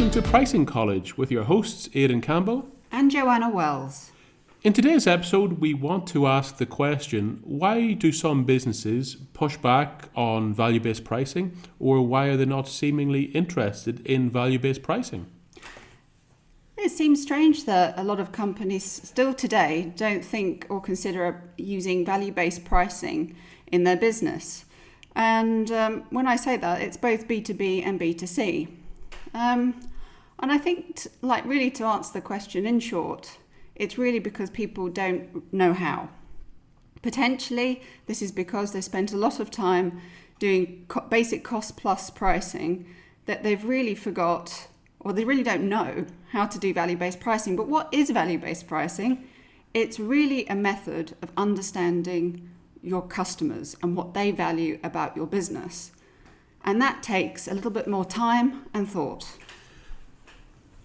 listening to Pricing College with your hosts Aidan Campbell and Joanna Wells. In today's episode, we want to ask the question, why do some businesses push back on value-based pricing, or why are they not seemingly interested in value-based pricing? It seems strange that a lot of companies still today don't think or consider using value-based pricing in their business. And when I say that, it's both B2B and B2C. And I think, really to answer the question in short, it's really because people don't know how. Potentially, this is because they spent a lot of time doing basic cost plus pricing that they've really forgot, or they really don't know how to do value-based pricing. But what is value-based pricing? It's really a method of understanding your customers and what they value about your business. And that takes a little bit more time and thought.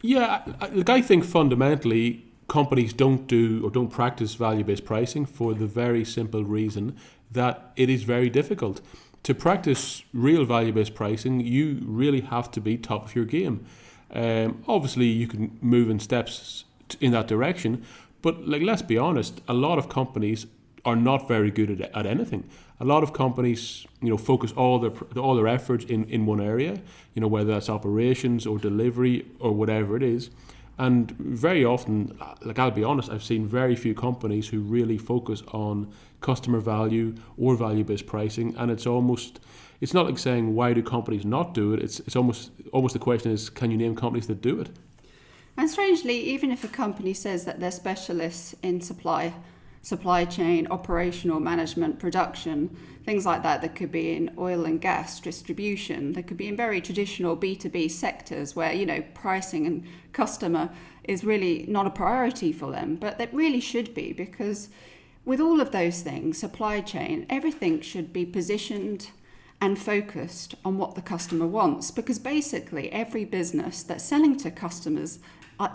Yeah, I think fundamentally companies don't do or don't practice value-based pricing for the very simple reason that it is very difficult. To practice real value-based pricing, you really have to be top of your game. Obviously, you can move in steps in that direction, but let's be honest, a lot of companies are not very good at anything. A lot of companies, focus all their efforts in one area, whether that's operations or delivery or whatever it is. And very often, I'll be honest, I've seen very few companies who really focus on customer value or value-based pricing. And it's not like saying, why do companies not do it? It's almost the question is, can you name companies that do it? And strangely, even if a company says that they're specialists in supply chain, operational management, production, things like that, that could be in oil and gas distribution, that could be in very traditional B2B sectors where, pricing and customer is really not a priority for them, but it really should be, because with all of those things, supply chain, everything should be positioned and focused on what the customer wants, because basically every business that's selling to customers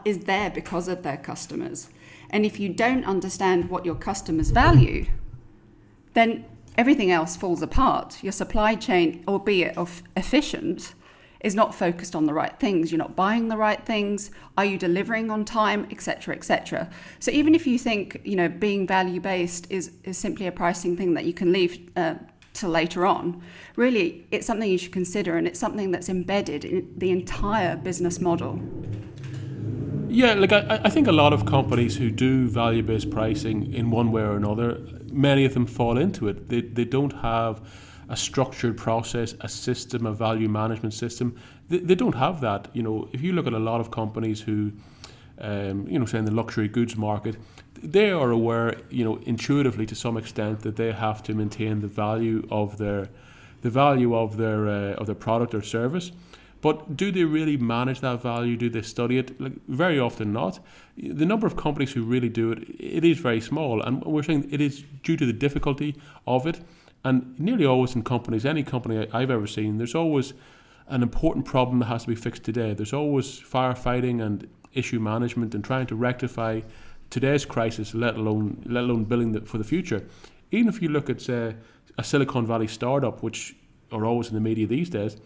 is there because of their customers. And if you don't understand what your customers value, then everything else falls apart. Your supply chain, albeit efficient, is not focused on the right things. You're not buying the right things. Are you delivering on time, etc., etc. So even if you think, being value-based is simply a pricing thing that you can leave till later on, really, it's something you should consider, and it's something that's embedded in the entire business model. Yeah, I think a lot of companies who do value-based pricing in one way or another, many of them fall into it. They don't have a structured process, a system, a value management system. They don't have that. If you look at a lot of companies who, say in the luxury goods market, they are aware, intuitively to some extent, that they have to maintain the value of their product or service. But do they really manage that value? Do they study it? Very often not. The number of companies who really do it, it is very small. And we're saying it is due to the difficulty of it. And nearly always in companies, any company I've ever seen, there's always an important problem that has to be fixed today. There's always firefighting and issue management and trying to rectify today's crisis, let alone building for the future. Even if you look at, say, a Silicon Valley startup, which are always in the media these days,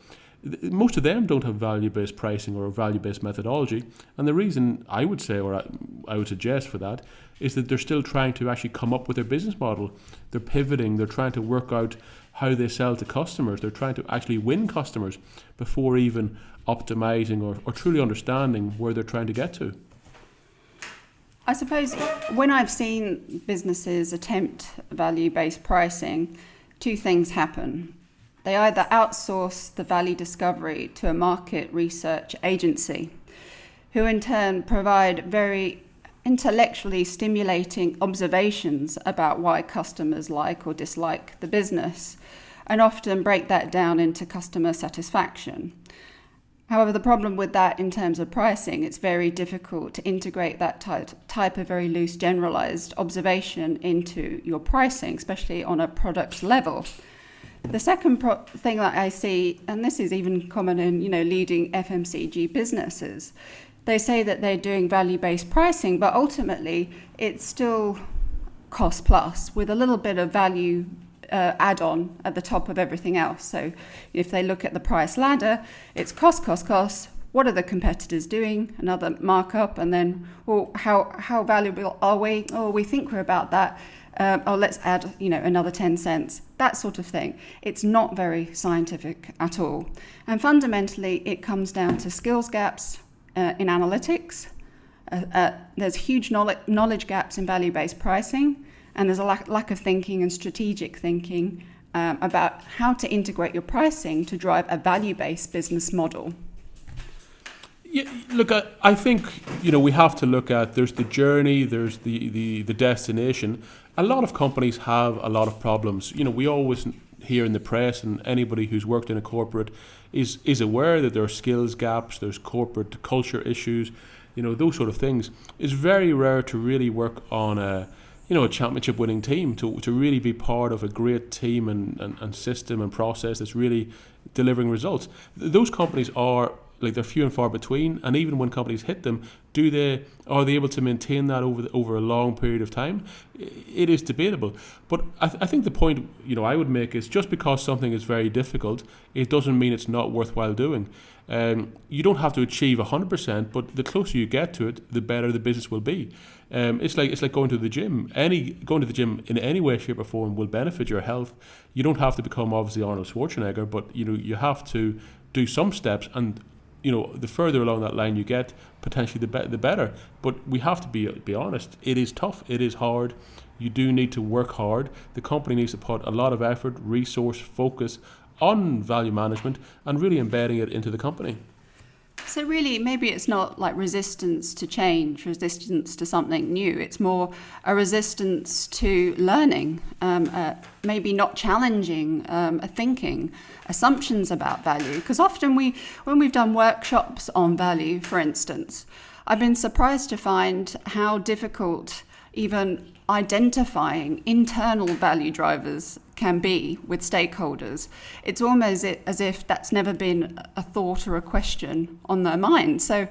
most of them don't have value-based pricing or a value-based methodology. And the reason I would say, or I would suggest for that, is that they're still trying to actually come up with their business model. They're pivoting, they're trying to work out how they sell to customers. They're trying to actually win customers before even optimizing or truly understanding where they're trying to get to. I suppose when I've seen businesses attempt value-based pricing, two things happen. They either outsource the value discovery to a market research agency, who in turn provide very intellectually stimulating observations about why customers like or dislike the business, and often break that down into customer satisfaction. However, the problem with that in terms of pricing, it's very difficult to integrate that type of very loose generalized observation into your pricing, especially on a product level. The second thing that I see, and this is even common in leading FMCG businesses, they say that they're doing value-based pricing, but ultimately it's still cost plus with a little bit of value add-on at the top of everything else. So if they look at the price ladder, it's cost, what are the competitors doing? Another markup, and then, well, how valuable are we? Oh, we think we're about that. Let's add, another 10 cents. That sort of thing. It's not very scientific at all. And fundamentally, it comes down to skills gaps in analytics. There's huge knowledge gaps in value-based pricing, and there's a lack of thinking and strategic thinking about how to integrate your pricing to drive a value-based business model. Yeah, look, I think, we have to look at, there's the journey, there's the destination. A lot of companies have a lot of problems. We always hear in the press, and anybody who's worked in a corporate is aware that there are skills gaps, there's corporate culture issues, those sort of things. It's very rare to really work on a championship winning team, to really be part of a great team and system and process that's really delivering results. Those companies are, they're few and far between, and even when companies hit them, are they able to maintain that over a long period of time? It is debatable. But I think the point I would make is, just because something is very difficult, it doesn't mean it's not worthwhile doing. You don't have to achieve 100%, but the closer you get to it, the better the business will be. It's like going to the gym. Going to the gym in any way, shape or form will benefit your health. You don't have to become obviously Arnold Schwarzenegger, but you have to do some steps, and the further along that line you get, potentially the better. But we have to be honest. It is tough. It is hard. You do need to work hard. The company needs to put a lot of effort, resource, focus on value management and really embedding it into the company. So really, maybe it's not like resistance to change, resistance to something new. It's more a resistance to learning, maybe not challenging thinking, assumptions about value. Because often when we've done workshops on value, for instance, I've been surprised to find how difficult even identifying internal value drivers can be with stakeholders. It's almost as if that's never been a thought or a question on their mind. So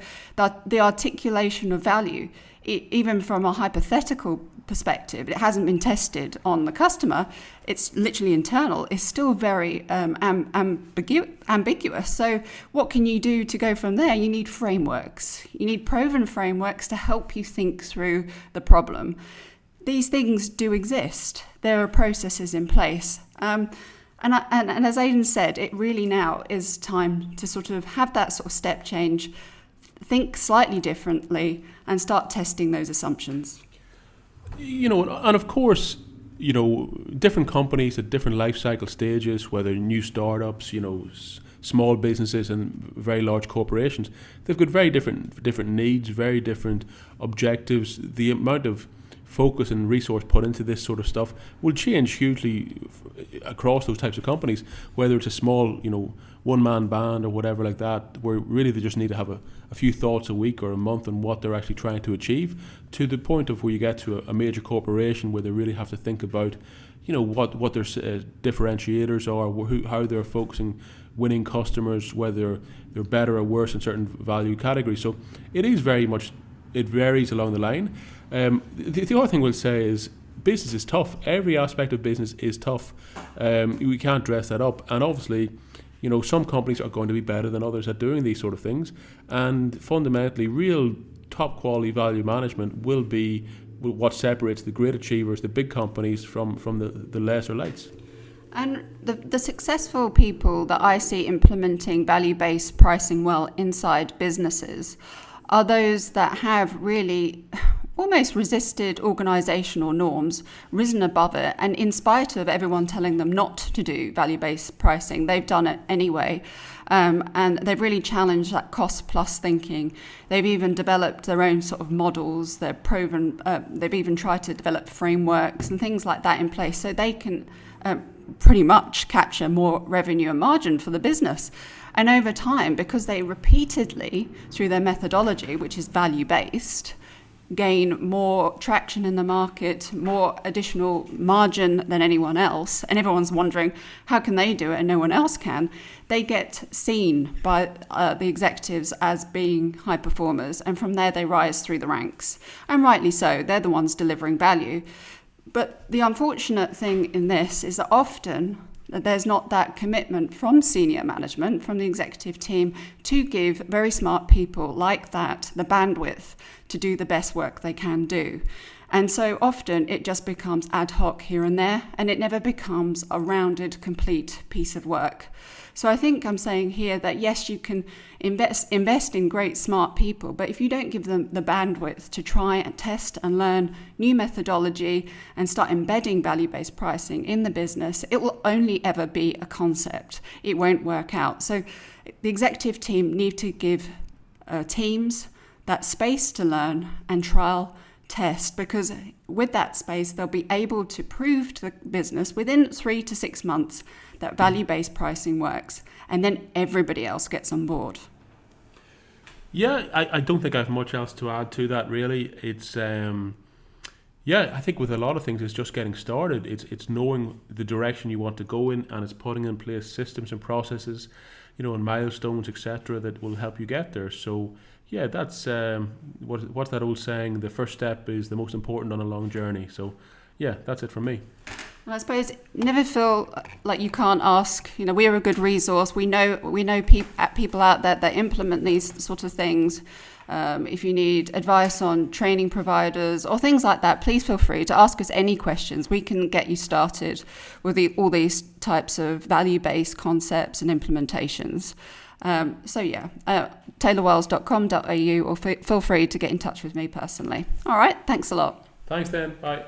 the articulation of value, even from a hypothetical perspective, it hasn't been tested on the customer, it's literally internal, it's still very ambiguous. So what can you do to go from there? You need frameworks. You need proven frameworks to help you think through the problem. These things do exist. There are processes in place. And as Aidan said, it really now is time to sort of have that sort of step change, think slightly differently, and start testing those assumptions. And of course, different companies at different life cycle stages, whether new startups, small businesses and very large corporations, they've got very different needs, very different objectives. The amount of focus and resource put into this sort of stuff will change hugely across those types of companies, whether it's a small, one-man band or whatever like that, where really they just need to have a few thoughts a week or a month on what they're actually trying to achieve, to the point of where you get to a major corporation where they really have to think about, what their differentiators are, how they're focusing, winning customers, whether they're better or worse in certain value categories. So it varies along the line. The other thing we'll say is business is tough. Every aspect of business is tough. We can't dress that up. And obviously, some companies are going to be better than others at doing these sort of things. And fundamentally, real top quality value management will be what separates the great achievers, the big companies, from the lesser lights. And the successful people that I see implementing value-based pricing well inside businesses are those that have really almost resisted organisational norms, risen above it, and in spite of everyone telling them not to do value-based pricing, they've done it anyway. And they've really challenged that cost-plus thinking. They've even developed their own sort of models. They've even tried to develop frameworks and things like that in place so they can pretty much capture more revenue and margin for the business. And over time, because they repeatedly, through their methodology, which is value-based, gain more traction in the market, more additional margin than anyone else, and everyone's wondering, how can they do it and no one else can? They get seen by the executives as being high performers, and from there they rise through the ranks. And rightly so, they're the ones delivering value. But the unfortunate thing in this is that often that there's not that commitment from senior management, from the executive team, to give very smart people like that the bandwidth to do the best work they can do. And so often it just becomes ad hoc here and there, and it never becomes a rounded, complete piece of work. So I think I'm saying here that yes, you can invest in great, smart people, but if you don't give them the bandwidth to try and test and learn new methodology and start embedding value-based pricing in the business, it will only ever be a concept. It won't work out. So the executive team need to give teams that space to learn and trial, test, because with that space they'll be able to prove to the business within 3 to 6 months that value-based pricing works, and then everybody else gets on board. Yeah, I don't think I have much else to add to that really. It's I think with a lot of things it's just getting started. It's knowing the direction you want to go in, and it's putting in place systems and processes, and milestones, etc., that will help you get there. So yeah, that's what's that old saying? The first step is the most important on a long journey. So, yeah, that's it from me. And I suppose never feel like you can't ask. We're a good resource. We know people out there that implement these sort of things. If you need advice on training providers or things like that, please feel free to ask us any questions. We can get you started with all these types of value-based concepts and implementations. taylorwells.com.au, or feel free to get in touch with me personally. All right, thanks a lot. Thanks then, bye.